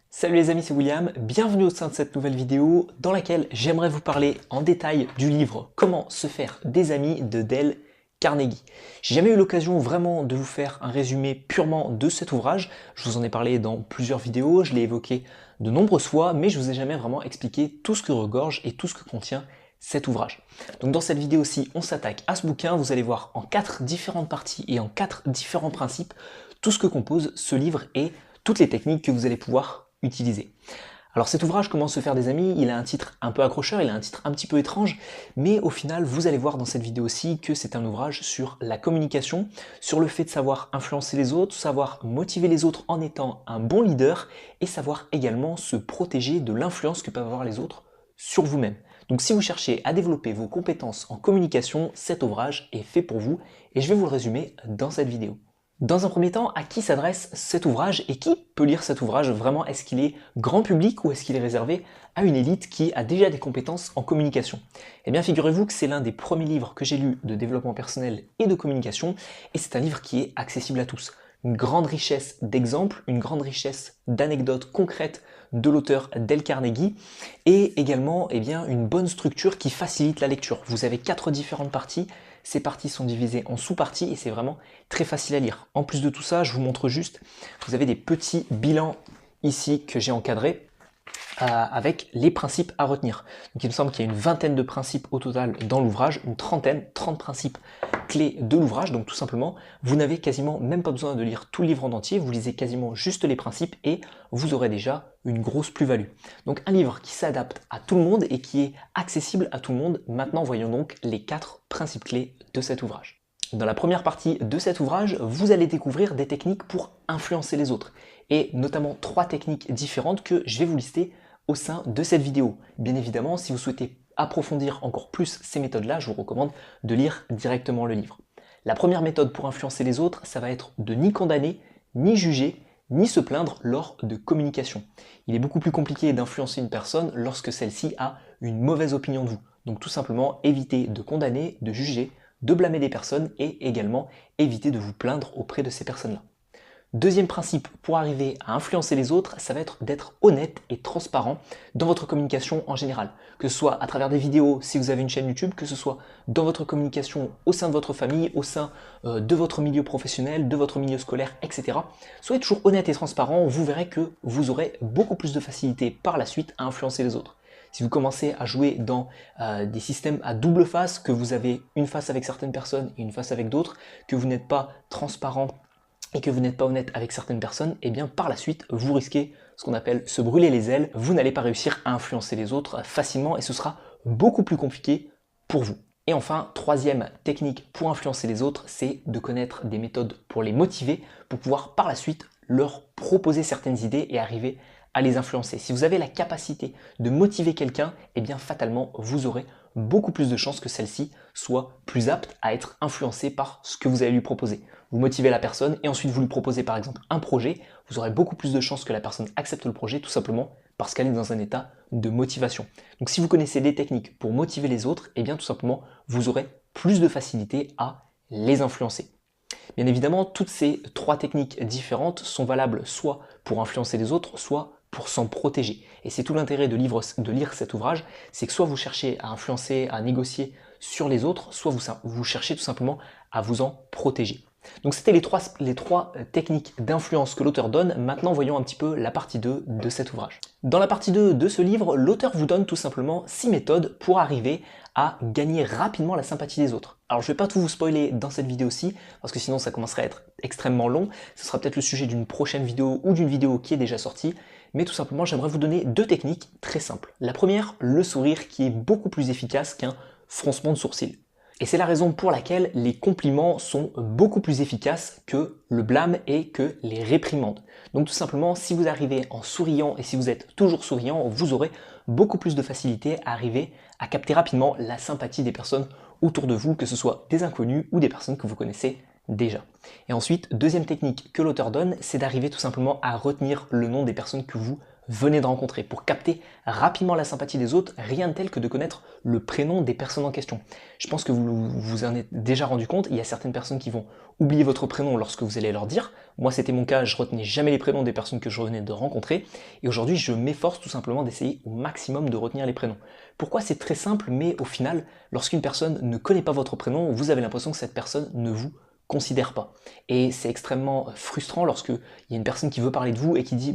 Salut les amis, c'est William, bienvenue au sein de cette nouvelle vidéo dans laquelle j'aimerais vous parler en détail du livre Comment se faire des amis de Dale Carnegie. J'ai jamais eu l'occasion vraiment de vous faire un résumé purement de cet ouvrage, je vous en ai parlé dans plusieurs vidéos, je l'ai évoqué de nombreuses fois, mais je vous ai jamais vraiment expliqué tout ce que regorge et tout ce que contient cet ouvrage. Donc dans cette vidéo-ci, on s'attaque à ce bouquin, vous allez voir en 4 différentes parties et en 4 différents principes tout ce que compose ce livre et toutes les techniques que vous allez pouvoir utiliser. Alors cet ouvrage, Comment se faire des amis, il a un titre un peu accrocheur, il a un titre un petit peu étrange, mais au final, vous allez voir dans cette vidéo aussi que c'est un ouvrage sur la communication, sur le fait de savoir influencer les autres, savoir motiver les autres en étant un bon leader, et savoir également se protéger de l'influence que peuvent avoir les autres sur vous-même. Donc si vous cherchez à développer vos compétences en communication, cet ouvrage est fait pour vous, et je vais vous le résumer dans cette vidéo. Dans un premier temps, à qui s'adresse cet ouvrage et qui peut lire cet ouvrage vraiment? Est-ce qu'il est grand public ou est-ce qu'il est réservé à une élite qui a déjà des compétences en communication? Eh bien, figurez-vous que c'est l'un des premiers livres que j'ai lus de développement personnel et de communication et c'est un livre qui est accessible à tous. Une grande richesse d'exemples, une grande richesse d'anecdotes concrètes de l'auteur Dale Carnegie et également une bonne structure qui facilite la lecture. Vous avez 4 différentes parties. Ces parties sont divisées en sous-parties et c'est vraiment très facile à lire. En plus de tout ça, je vous montre juste, vous avez des petits bilans ici que j'ai encadrés avec les principes à retenir. Donc il me semble qu'il y a une vingtaine de principes au total dans l'ouvrage, une trentaine, 30 principes clés de l'ouvrage. Donc tout simplement, vous n'avez quasiment même pas besoin de lire tout le livre en entier, vous lisez quasiment juste les principes et vous aurez déjà une grosse plus-value. Donc un livre qui s'adapte à tout le monde et qui est accessible à tout le monde. Maintenant, voyons donc les 4 principes clés de cet ouvrage. Dans la première partie de cet ouvrage, vous allez découvrir des techniques pour influencer les autres, et notamment 3 techniques différentes que je vais vous lister au sein de cette vidéo. Bien évidemment, si vous souhaitez approfondir encore plus ces méthodes-là, je vous recommande de lire directement le livre. La première méthode pour influencer les autres, ça va être de ni condamner, ni juger, ni se plaindre lors de communication. Il est beaucoup plus compliqué d'influencer une personne lorsque celle-ci a une mauvaise opinion de vous. Donc tout simplement, évitez de condamner, de juger, de blâmer des personnes et également éviter de vous plaindre auprès de ces personnes-là. Deuxième principe pour arriver à influencer les autres, ça va être d'être honnête et transparent dans votre communication en général. Que ce soit à travers des vidéos si vous avez une chaîne YouTube, que ce soit dans votre communication au sein de votre famille, au sein de votre milieu professionnel, de votre milieu scolaire, etc. Soyez toujours honnête et transparent, vous verrez que vous aurez beaucoup plus de facilité par la suite à influencer les autres. Si vous commencez à jouer dans des systèmes à double face, que vous avez une face avec certaines personnes et une face avec d'autres, que vous n'êtes pas transparent et que vous n'êtes pas honnête avec certaines personnes, et bien par la suite, vous risquez ce qu'on appelle se brûler les ailes. Vous n'allez pas réussir à influencer les autres facilement et ce sera beaucoup plus compliqué pour vous. Et enfin, troisième technique pour influencer les autres, c'est de connaître des méthodes pour les motiver, pour pouvoir par la suite leur proposer certaines idées et arriver à les influencer. Si vous avez la capacité de motiver quelqu'un, et bien fatalement, vous aurez beaucoup plus de chances que celle-ci soit plus apte à être influencée par ce que vous allez lui proposer. Vous motivez la personne et ensuite vous lui proposez par exemple un projet, vous aurez beaucoup plus de chances que la personne accepte le projet tout simplement parce qu'elle est dans un état de motivation. Donc si vous connaissez des techniques pour motiver les autres, et bien tout simplement vous aurez plus de facilité à les influencer. Bien évidemment, toutes ces 3 techniques différentes sont valables soit pour influencer les autres, soit pour s'en protéger. Et c'est tout l'intérêt de lire cet ouvrage, c'est que soit vous cherchez à influencer, à négocier sur les autres, soit vous cherchez tout simplement à vous en protéger. Donc c'était les trois techniques d'influence que l'auteur donne. Maintenant voyons un petit peu la partie 2 de cet ouvrage. Dans la partie 2 de ce livre, l'auteur vous donne tout simplement 6 méthodes pour arriver à gagner rapidement la sympathie des autres. Alors je ne vais pas tout vous spoiler dans cette vidéo-ci, parce que sinon ça commencerait à être extrêmement long. Ce sera peut-être le sujet d'une prochaine vidéo ou d'une vidéo qui est déjà sortie. Mais tout simplement, j'aimerais vous donner 2 techniques très simples. La première, le sourire, qui est beaucoup plus efficace qu'un froncement de sourcils. Et c'est la raison pour laquelle les compliments sont beaucoup plus efficaces que le blâme et que les réprimandes. Donc tout simplement, si vous arrivez en souriant et si vous êtes toujours souriant, vous aurez beaucoup plus de facilité à arriver à capter rapidement la sympathie des personnes autour de vous, que ce soit des inconnus ou des personnes que vous connaissez déjà. Et ensuite, deuxième technique que l'auteur donne, c'est d'arriver tout simplement à retenir le nom des personnes que vous venez de rencontrer, pour capter rapidement la sympathie des autres, rien de tel que de connaître le prénom des personnes en question. Je pense que vous vous en êtes déjà rendu compte, il y a certaines personnes qui vont oublier votre prénom lorsque vous allez leur dire. Moi c'était mon cas, je retenais jamais les prénoms des personnes que je venais de rencontrer, et aujourd'hui je m'efforce tout simplement d'essayer au maximum de retenir les prénoms. Pourquoi? C'est très simple, mais au final, lorsqu'une personne ne connaît pas votre prénom, vous avez l'impression que cette personne ne vous considère pas. Et c'est extrêmement frustrant lorsque il y a une personne qui veut parler de vous et qui dit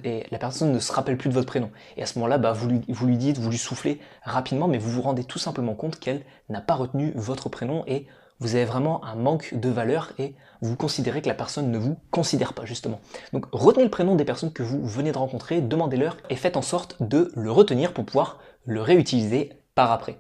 et la personne ne se rappelle plus de votre prénom. Et à ce moment-là, vous lui dites, vous lui soufflez rapidement, mais vous vous rendez tout simplement compte qu'elle n'a pas retenu votre prénom et vous avez vraiment un manque de valeur et vous considérez que la personne ne vous considère pas justement. Donc retenez le prénom des personnes que vous venez de rencontrer, demandez-leur et faites en sorte de le retenir pour pouvoir le réutiliser par après.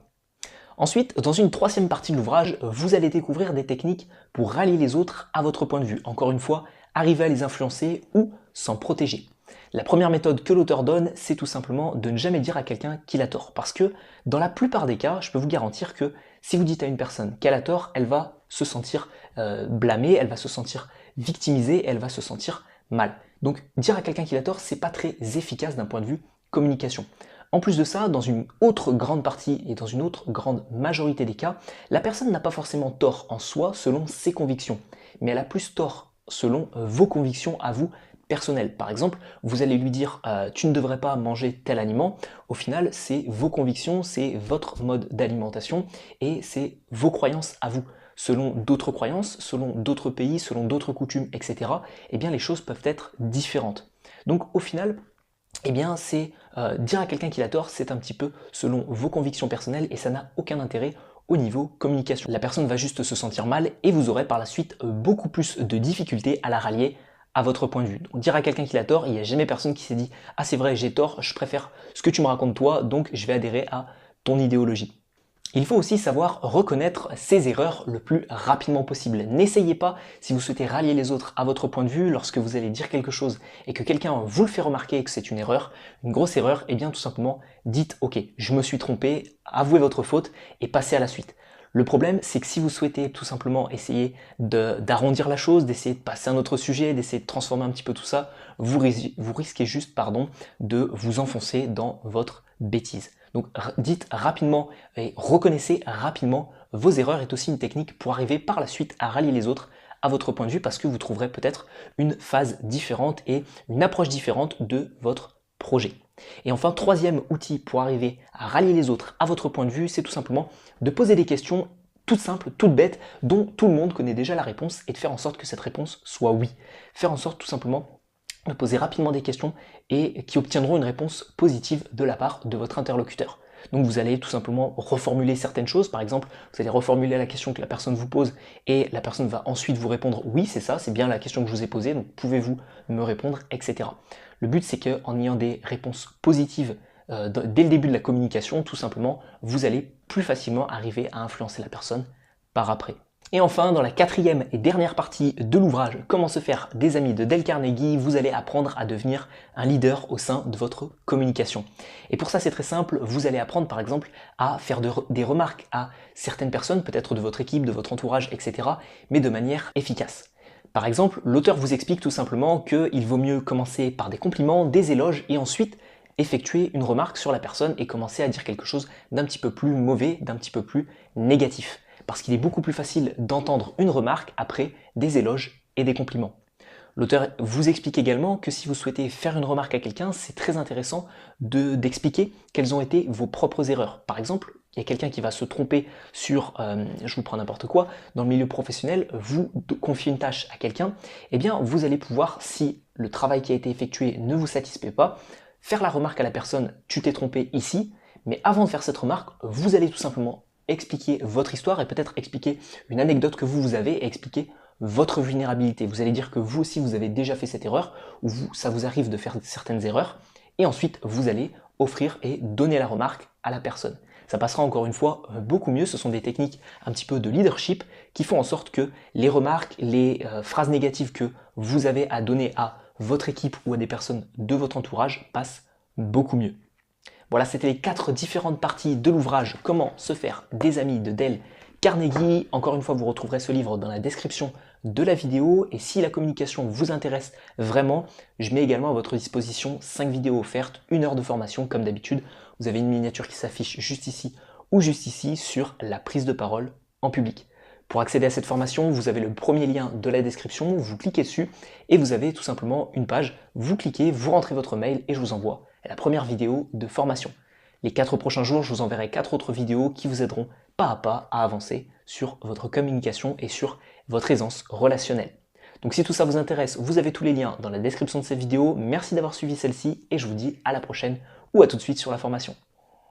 Ensuite, dans une troisième partie de l'ouvrage, vous allez découvrir des techniques pour rallier les autres à votre point de vue. Encore une fois, arriver à les influencer ou s'en protéger. La première méthode que l'auteur donne, c'est tout simplement de ne jamais dire à quelqu'un qu'il a tort. Parce que dans la plupart des cas, je peux vous garantir que si vous dites à une personne qu'elle a tort, elle va se sentir blâmée, elle va se sentir victimisée, elle va se sentir mal. Donc dire à quelqu'un qu'il a tort, c'est pas très efficace d'un point de vue communication. En plus de ça, dans une autre grande partie et dans une autre grande majorité des cas, la personne n'a pas forcément tort en soi selon ses convictions, mais elle a plus tort selon vos convictions à vous personnelles. Par exemple, vous allez lui dire tu ne devrais pas manger tel aliment. Au final, c'est vos convictions, c'est votre mode d'alimentation et c'est vos croyances à vous. Selon d'autres croyances, selon d'autres pays, selon d'autres coutumes, etc., eh bien les choses peuvent être différentes. Donc au final, eh bien c'est dire à quelqu'un qu'il a tort, c'est un petit peu selon vos convictions personnelles et ça n'a aucun intérêt au niveau communication. La personne va juste se sentir mal et vous aurez par la suite beaucoup plus de difficultés à la rallier à votre point de vue. Donc dire à quelqu'un qu'il a tort, il n'y a jamais personne qui s'est dit « Ah c'est vrai, j'ai tort, je préfère ce que tu me racontes toi, donc je vais adhérer à ton idéologie ». Il faut aussi savoir reconnaître ses erreurs le plus rapidement possible. N'essayez pas, si vous souhaitez rallier les autres à votre point de vue, lorsque vous allez dire quelque chose et que quelqu'un vous le fait remarquer que c'est une grosse erreur, et bien tout simplement dites ok, je me suis trompé, avouez votre faute et passez à la suite. Le problème, c'est que si vous souhaitez tout simplement essayer d'arrondir la chose, d'essayer de passer à un autre sujet, d'essayer de transformer un petit peu tout ça, vous risquez juste de vous enfoncer dans votre bêtise. Donc dites rapidement et reconnaissez rapidement vos erreurs est aussi une technique pour arriver par la suite à rallier les autres à votre point de vue parce que vous trouverez peut-être une phase différente et une approche différente de votre projet. Et enfin, troisième outil pour arriver à rallier les autres à votre point de vue, c'est tout simplement de poser des questions toutes simples, toutes bêtes, dont tout le monde connaît déjà la réponse et de faire en sorte que cette réponse soit oui. Faire en sorte tout simplement de poser rapidement des questions et qui obtiendront une réponse positive de la part de votre interlocuteur. Donc vous allez tout simplement reformuler certaines choses, par exemple vous allez reformuler la question que la personne vous pose et la personne va ensuite vous répondre oui c'est ça, c'est bien la question que je vous ai posée, donc pouvez-vous me répondre, etc. Le but c'est qu'en ayant des réponses positives dès le début de la communication, tout simplement, vous allez plus facilement arriver à influencer la personne par après. Et enfin, dans la quatrième et dernière partie de l'ouvrage « Comment se faire des amis » de Dale Carnegie, vous allez apprendre à devenir un leader au sein de votre communication. Et pour ça, c'est très simple, vous allez apprendre par exemple à faire des remarques à certaines personnes, peut-être de votre équipe, de votre entourage, etc., mais de manière efficace. Par exemple, l'auteur vous explique tout simplement qu'il vaut mieux commencer par des compliments, des éloges, et ensuite effectuer une remarque sur la personne et commencer à dire quelque chose d'un petit peu plus mauvais, d'un petit peu plus négatif. Parce qu'il est beaucoup plus facile d'entendre une remarque après des éloges et des compliments. L'auteur vous explique également que si vous souhaitez faire une remarque à quelqu'un, c'est très intéressant d'expliquer quelles ont été vos propres erreurs. Par exemple, il y a quelqu'un qui va se tromper sur, je vous prends n'importe quoi, dans le milieu professionnel, vous confiez une tâche à quelqu'un, eh bien vous allez pouvoir, si le travail qui a été effectué ne vous satisfait pas, faire la remarque à la personne « tu t'es trompé ici », mais avant de faire cette remarque, vous allez tout simplement expliquer votre histoire et peut-être expliquer une anecdote que vous avez et expliquer votre vulnérabilité. Vous allez dire que vous aussi vous avez déjà fait cette erreur ou ça vous arrive de faire certaines erreurs et ensuite vous allez offrir et donner la remarque à la personne. Ça passera encore une fois beaucoup mieux, ce sont des techniques un petit peu de leadership qui font en sorte que les remarques, les phrases négatives que vous avez à donner à votre équipe ou à des personnes de votre entourage passent beaucoup mieux. Voilà, c'était les 4 différentes parties de l'ouvrage « Comment se faire des amis » de Dale Carnegie. Encore une fois, vous retrouverez ce livre dans la description de la vidéo. Et si la communication vous intéresse vraiment, je mets également à votre disposition 5 vidéos offertes, 1 heure de formation comme d'habitude. Vous avez une miniature qui s'affiche juste ici ou juste ici sur la prise de parole en public. Pour accéder à cette formation, vous avez le premier lien de la description, vous cliquez dessus et vous avez tout simplement une page. Vous cliquez, vous rentrez votre mail et je vous envoie la première vidéo de formation. Les 4 prochains jours, je vous enverrai 4 autres vidéos qui vous aideront pas à pas à avancer sur votre communication et sur votre aisance relationnelle. Donc si tout ça vous intéresse, vous avez tous les liens dans la description de cette vidéo. Merci d'avoir suivi celle-ci et je vous dis à la prochaine ou à tout de suite sur la formation.